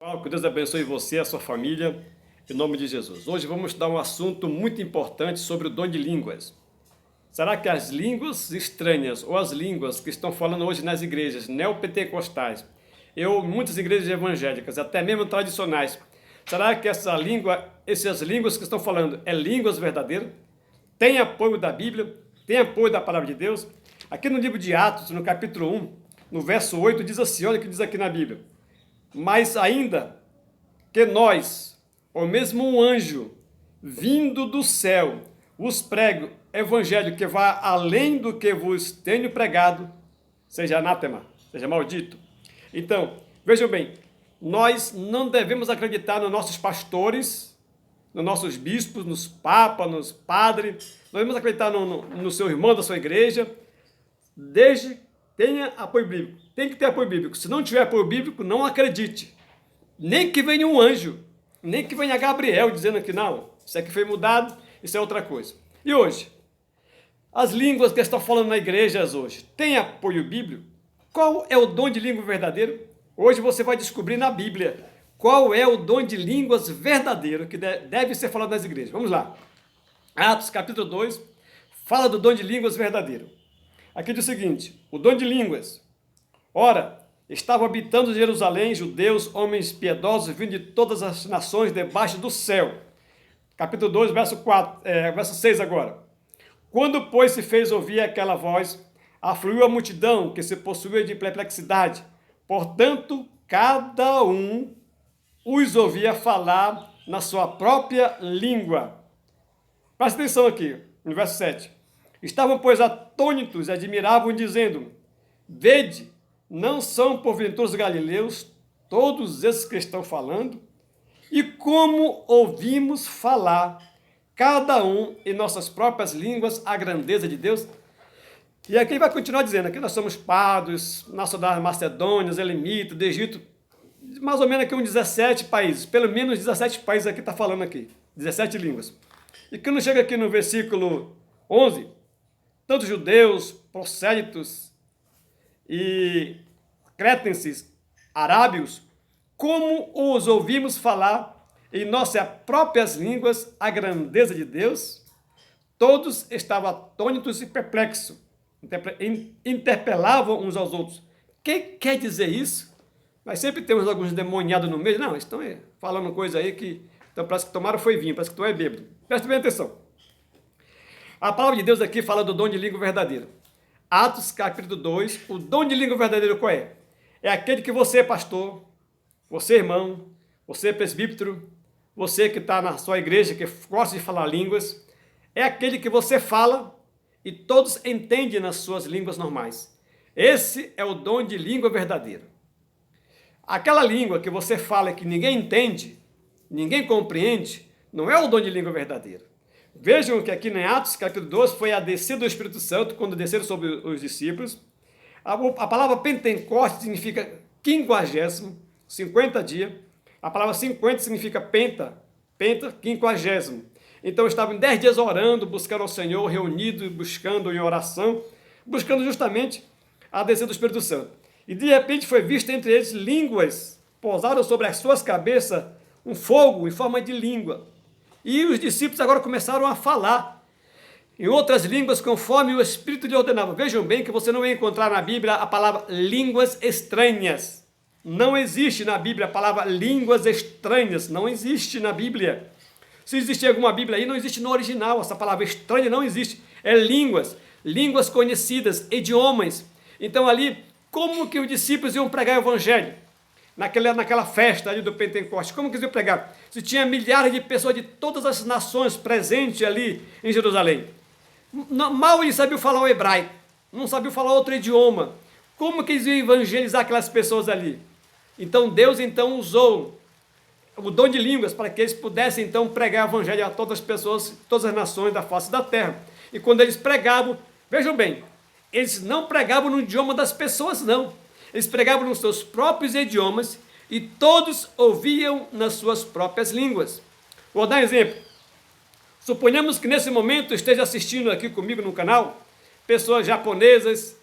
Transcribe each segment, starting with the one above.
Pessoal, que Deus abençoe você e a sua família, em nome de Jesus. Hoje vamos estudar um assunto muito importante sobre o dom de línguas. Será que as línguas estranhas ou as línguas que estão falando hoje nas igrejas neopentecostais, muitas igrejas evangélicas, até mesmo tradicionais, será que essas línguas que estão falando é línguas verdadeiras? Tem apoio da Bíblia? Tem apoio da palavra de Deus? Aqui no livro de Atos, no capítulo 1, no verso 8, diz assim, olha o que diz aqui na Bíblia. Mas ainda que nós, ou mesmo um anjo, vindo do céu, vos pregue evangelho que vá além do que vos tenho pregado, seja anátema, seja maldito. Então, vejam bem, nós não devemos acreditar nos nossos pastores, nos nossos bispos, nos papas, nos padres, nós devemos acreditar no seu irmão da sua igreja, desde que tenha apoio bíblico. Tem que ter apoio bíblico. Se não tiver apoio bíblico, não acredite. Nem que venha um anjo, nem que venha Gabriel dizendo que não, isso aqui foi mudado, isso é outra coisa. E hoje, as línguas que estão falando na igreja hoje, tem apoio bíblico? Qual é o dom de língua verdadeiro? Hoje você vai descobrir na Bíblia qual é o dom de línguas verdadeiro que deve ser falado nas igrejas. Vamos lá. Atos capítulo 2 fala do dom de línguas verdadeiro. Aqui diz o seguinte, o dom de línguas. Ora, estavam habitando em Jerusalém judeus, homens piedosos, vindo de todas as nações debaixo do céu. Capítulo 2, verso 6 agora. Quando, pois, se fez ouvir aquela voz, afluiu a multidão que se possuía de perplexidade. Portanto, cada um os ouvia falar na sua própria língua. Presta atenção aqui, no verso 7. Estavam, pois, atônitos e admiravam, dizendo, vede, não são porventura os galileus todos esses que estão falando? E como ouvimos falar, cada um em nossas próprias línguas, a grandeza de Deus? E aqui ele vai continuar dizendo, aqui nós somos pardos, nação das Macedônias, Elemitas, do Egito, mais ou menos aqui uns 17 países, pelo menos 17 países aqui está falando aqui, 17 línguas. E quando chega aqui no versículo 11, tanto judeus, prosélitos e cretenses, arábios, como os ouvimos falar em nossas próprias línguas a grandeza de Deus, todos estavam atônitos e perplexos, interpelavam uns aos outros. Que quer dizer isso? Nós sempre temos alguns demoniados no meio. Não, estão falando coisa aí que então, parece que tomaram foi vinho, parece que estão é bêbado. Presta bem atenção. A palavra de Deus aqui fala do dom de língua verdadeira. Atos capítulo 2, o dom de língua verdadeira qual é? É aquele que você, pastor, você, irmão, você, presbítero, você que está na sua igreja, que gosta de falar línguas, é aquele que você fala e todos entendem nas suas línguas normais. Esse é o dom de língua verdadeira. Aquela língua que você fala e que ninguém entende, ninguém compreende, não é o dom de língua verdadeira. Vejam que aqui em Atos capítulo 2 foi a descida do Espírito Santo, quando desceram sobre os discípulos. A palavra Pentecoste significa quinquagésimo, 50 dias. A palavra 50 significa penta, quinquagésimo. Então estavam 10 dias orando, buscando ao Senhor, reunidos, buscando em oração, buscando justamente a descida do Espírito Santo. E de repente foi visto entre eles línguas, pousaram sobre as suas cabeças um fogo em forma de língua. E os discípulos agora começaram a falar em outras línguas conforme o Espírito lhe ordenava. Vejam bem que você não vai encontrar na Bíblia a palavra línguas estranhas. Não existe na Bíblia a palavra línguas estranhas. Não existe na Bíblia. Se existir alguma Bíblia aí, não existe no original. Essa palavra estranha não existe. É línguas, línguas conhecidas, idiomas. Então ali, como que os discípulos iam pregar o Evangelho? Naquela festa ali do Pentecoste, como que eles iam pregar? Se tinha milhares de pessoas de todas as nações presentes ali em Jerusalém. Mal eles sabiam falar o hebraico, não sabiam falar outro idioma. Como que eles iam evangelizar aquelas pessoas ali? Então Deus usou o dom de línguas para que eles pudessem então pregar o evangelho a todas as pessoas, todas as nações da face da terra. E quando eles pregavam, vejam bem, eles não pregavam no idioma das pessoas, não. Eles pregavam nos seus próprios idiomas e todos ouviam nas suas próprias línguas. Vou dar um exemplo. Suponhamos que nesse momento esteja assistindo aqui comigo no canal pessoas japonesas,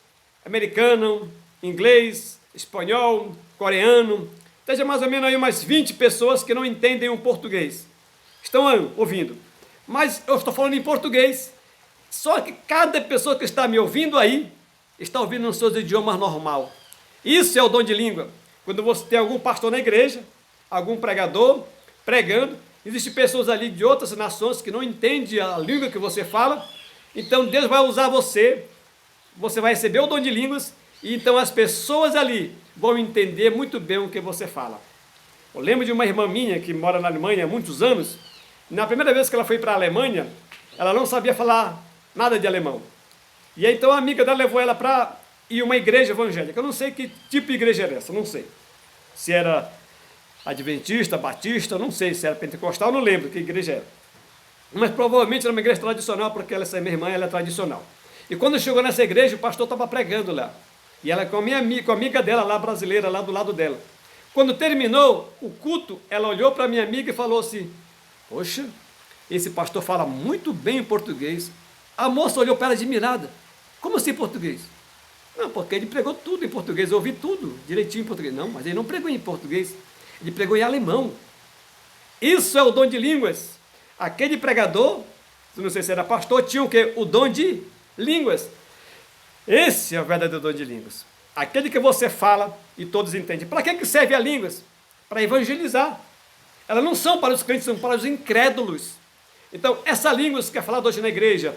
americano, inglês, espanhol, coreano, Seja mais ou menos aí umas 20 pessoas que não entendem o português. Estão ouvindo. Mas eu estou falando em português. Só que cada pessoa que está me ouvindo aí, está ouvindo nos seus idiomas normal. Isso é o dom de língua. Quando você tem algum pastor na igreja, algum pregador pregando, existem pessoas ali de outras nações que não entendem a língua que você fala, então Deus vai usar você, você vai receber o dom de línguas, e então as pessoas ali vão entender muito bem o que você fala. Eu lembro de uma irmã minha que mora na Alemanha há muitos anos. Na primeira vez que ela foi para a Alemanha, ela não sabia falar nada de alemão. E aí então a amiga dela levou ela para ir uma igreja evangélica. Eu não sei que tipo de igreja era essa, não sei. Se era adventista, batista, não sei se era pentecostal, não lembro que igreja era. Mas provavelmente era uma igreja tradicional, porque essa minha irmã ela é tradicional. E quando chegou nessa igreja, o pastor estava pregando lá. E ela com a amiga dela lá, brasileira, lá do lado dela. Quando terminou o culto, ela olhou para a minha amiga e falou assim: poxa, esse pastor fala muito bem em português. A moça olhou para ela admirada. Como assim em português? Não, porque ele pregou tudo em português, eu ouvi tudo direitinho em português. Não, mas ele não pregou em português, ele pregou em alemão. Isso é o dom de línguas. Aquele pregador, não sei se era pastor, tinha o quê? O dom de línguas. Esse é o verdadeiro dom de línguas. Aquele que você fala e todos entendem. Para que serve a línguas? Para evangelizar. Elas não são para os crentes, são para os incrédulos. Então, essa língua que é falada hoje na igreja,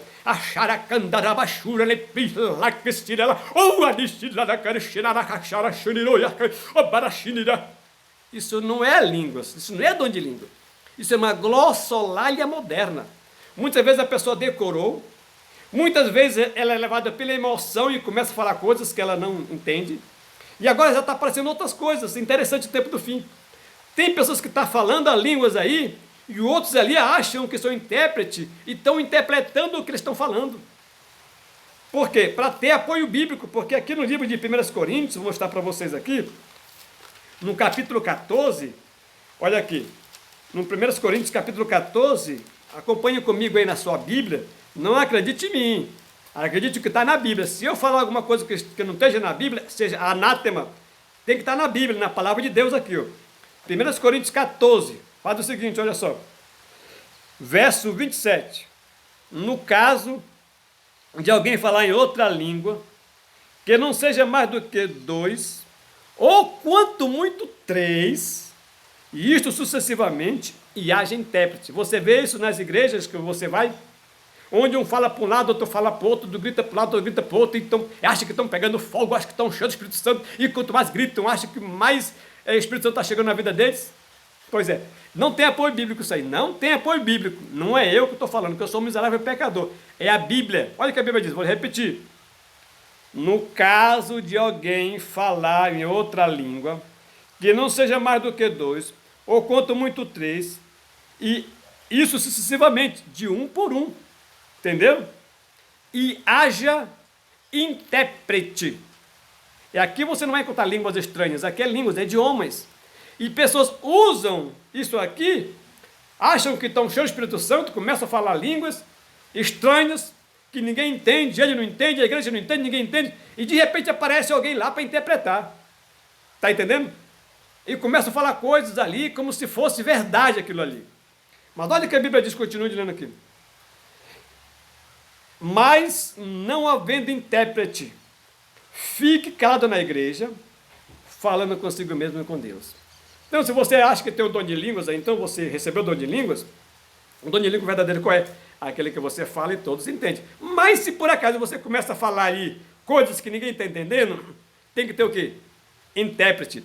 isso não é línguas, isso não é dom de língua. Isso é uma glossolalia moderna. Muitas vezes a pessoa decorou, muitas vezes ela é levada pela emoção e começa a falar coisas que ela não entende. E agora já está aparecendo outras coisas, interessante o tempo do fim. Tem pessoas que estão falando as línguas aí, e outros ali acham que são intérprete e estão interpretando o que eles estão falando. Por quê? Para ter apoio bíblico, porque aqui no livro de 1 Coríntios, vou mostrar para vocês aqui, no capítulo 14, olha aqui, no 1 Coríntios capítulo 14, acompanhe comigo aí na sua Bíblia, não acredite em mim, acredite no que está na Bíblia. Se eu falar alguma coisa que não esteja na Bíblia, seja anátema, tem que estar na Bíblia, na palavra de Deus aqui, ó. 1 Coríntios 14, faz o seguinte, olha só, verso 27, no caso de alguém falar em outra língua, que não seja mais do que 2, ou quanto muito 3, e isto sucessivamente, e haja intérprete. Você vê isso nas igrejas que você vai, onde um fala para um lado, outro fala para o outro, outro grita para um lado, outro grita para o outro, então acha que estão pegando fogo, acha que estão cheios do Espírito Santo, e quanto mais gritam, acha que mais o Espírito Santo está chegando na vida deles. Pois é, não tem apoio bíblico isso aí, não tem apoio bíblico, não é eu que estou falando, que eu sou um miserável pecador, é a Bíblia. Olha o que a Bíblia diz, vou repetir. No caso de alguém falar em outra língua, que não seja mais do que 2, ou quanto muito 3, e isso sucessivamente, de um por um, entenderam? E haja intérprete. E aqui você não vai encontrar línguas estranhas, aqui é línguas, é idiomas. E pessoas usam isso aqui, acham que estão cheios do Espírito Santo, começam a falar línguas estranhas, que ninguém entende, ele não entende, a igreja não entende, ninguém entende, e de repente aparece alguém lá para interpretar. Está entendendo? E começa a falar coisas ali como se fosse verdade aquilo ali. Mas olha o que a Bíblia diz, continua dizendo aqui. Mas não havendo intérprete, fique calado na igreja, falando consigo mesmo e com Deus. Então, se você acha que tem o dom de línguas, então você recebeu o dom de línguas, o dom de língua verdadeiro qual é? Aquele que você fala e todos entendem. Mas se por acaso você começa a falar aí coisas que ninguém está entendendo, tem que ter o quê? Intérprete.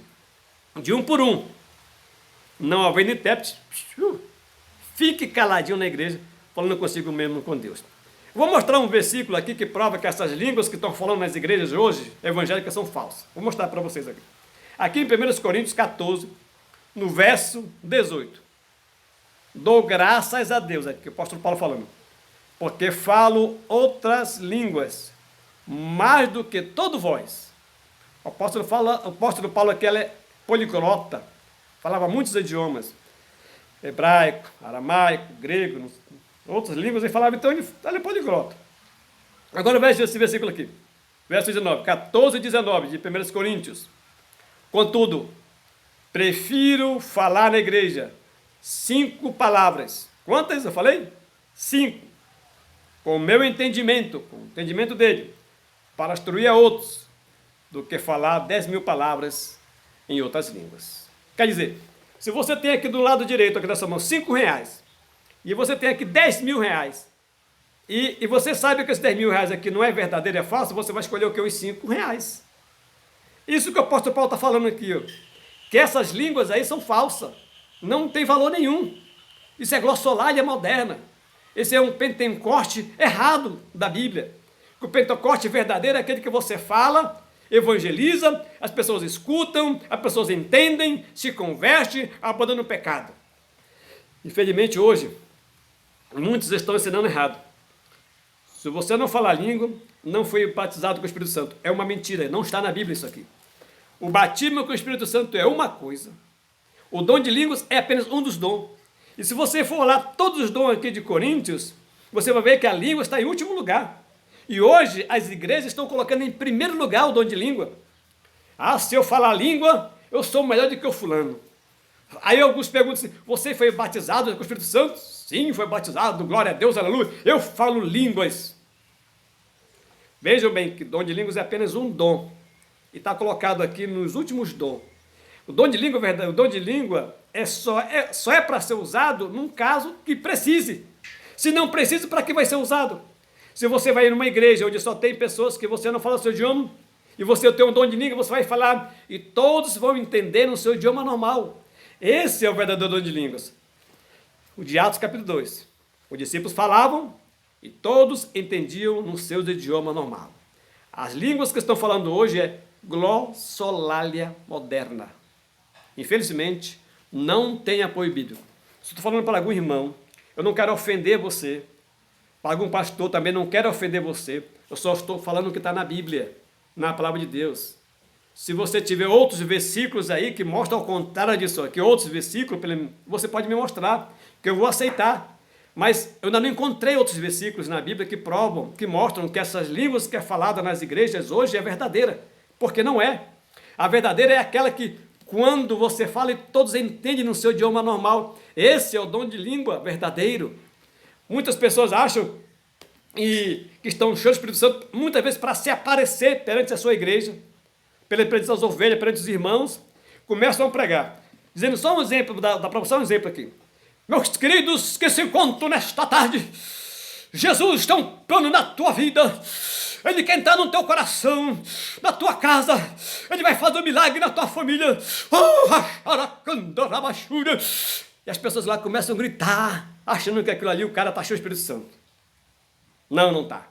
De um por um. Não havendo intérprete, fique caladinho na igreja, falando consigo mesmo com Deus. Vou mostrar um versículo aqui que prova que essas línguas que estão falando nas igrejas hoje, evangélicas, são falsas. Vou mostrar para vocês aqui. Aqui em 1 Coríntios 14, no verso 18. Dou graças a Deus, aqui o apóstolo Paulo falando, porque falo outras línguas, mais do que todo vós. O apóstolo Paulo aqui, ele é poliglota, falava muitos idiomas, hebraico, aramaico, grego, outras línguas, ele falava, então ele é poliglota. Agora veja esse versículo aqui, verso 19, 14 e 19 de 1 Coríntios. Contudo, Prefiro falar na igreja 5 palavras. Quantas eu falei? 5. Com o meu entendimento, com o entendimento dele, para instruir a outros, do que falar 10.000 palavras em outras línguas. Quer dizer, se você tem aqui do lado direito, aqui da sua mão, 5 reais, e você tem aqui 10.000 reais, e você sabe que esses 10.000 reais aqui não é verdadeiro, é falso, você vai escolher o que? Os 5 reais. Isso que o apóstolo Paulo está falando aqui, ó, que essas línguas aí são falsas, não tem valor nenhum. Isso é glossolalia moderna. Esse é um pentecoste errado da Bíblia. O pentecoste verdadeiro é aquele que você fala, evangeliza, as pessoas escutam, as pessoas entendem, se converte, abandonam o pecado. Infelizmente hoje, muitos estão ensinando errado. Se você não fala a língua, não foi batizado com o Espírito Santo. É uma mentira, não está na Bíblia isso aqui. O batismo com o Espírito Santo é uma coisa. O dom de línguas é apenas um dos dons. E se você for olhar todos os dons aqui de Coríntios, você vai ver que a língua está em último lugar. E hoje as igrejas estão colocando em primeiro lugar o dom de língua. Ah, se eu falar a língua, eu sou melhor do que o fulano. Aí alguns perguntam assim, você foi batizado com o Espírito Santo? Sim, foi batizado, glória a Deus, aleluia. Eu falo línguas. Vejam bem que dom de línguas é apenas um dom. E está colocado aqui nos últimos dons. O dom de língua, o dom de língua só é para ser usado num caso que precise. Se não precisa, para que vai ser usado? Se você vai numa igreja onde só tem pessoas que você não fala o seu idioma, e você tem um dom de língua, você vai falar, e todos vão entender no seu idioma normal. Esse é o verdadeiro dom de línguas. O de Atos capítulo 2. Os discípulos falavam e todos entendiam no seu idioma normal. As línguas que estão falando hoje é glossolalia moderna. Infelizmente, não tem apoio bíblico. Se estou falando para algum irmão, eu não quero ofender você. Para algum pastor também não quero ofender você. Eu só estou falando o que está na Bíblia, na palavra de Deus. Se você tiver outros versículos aí que mostram ao contrário disso aqui, outros versículos, você pode me mostrar, que eu vou aceitar. Mas eu ainda não encontrei outros versículos na Bíblia que provam, que mostram que essas línguas que é falada nas igrejas hoje é verdadeira. Porque não é. A verdadeira é aquela que, quando você fala e todos entendem no seu idioma normal, esse é o dom de língua verdadeiro. Muitas pessoas acham que estão cheios do Espírito Santo, muitas vezes para se aparecer perante a sua igreja, perante as ovelhas, perante os irmãos, começam a pregar, dizendo só um exemplo, dá para só um exemplo aqui. Meus queridos que se encontram nesta tarde, Jesus tem um plano na tua vida, Ele quer entrar no teu coração, na tua casa, Ele vai fazer um milagre na tua família. E as pessoas lá começam a gritar, achando que aquilo ali o cara está cheio do Espírito Santo. Não, não está.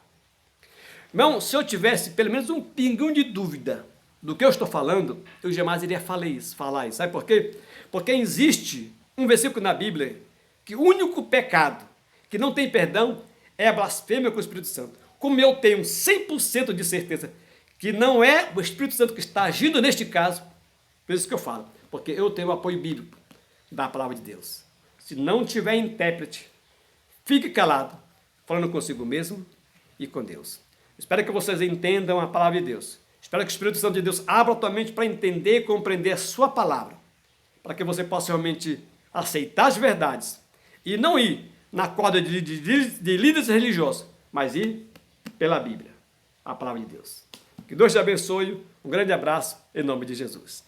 Irmão, se eu tivesse pelo menos um pinguim de dúvida do que eu estou falando, eu jamais iria falar isso. Sabe por quê? Porque existe um versículo na Bíblia que o único pecado que não tem perdão é a blasfêmia com o Espírito Santo. Como eu tenho 100% de certeza que não é o Espírito Santo que está agindo neste caso, por isso que eu falo, porque eu tenho o apoio bíblico da palavra de Deus. Se não tiver intérprete, fique calado, falando consigo mesmo e com Deus. Espero que vocês entendam a palavra de Deus. Espero que o Espírito Santo de Deus abra a tua mente para entender e compreender a sua palavra, para que você possa realmente aceitar as verdades e não ir na corda de líderes religiosos, mas ir pela Bíblia, a palavra de Deus. Que Deus te abençoe. Um grande abraço em nome de Jesus.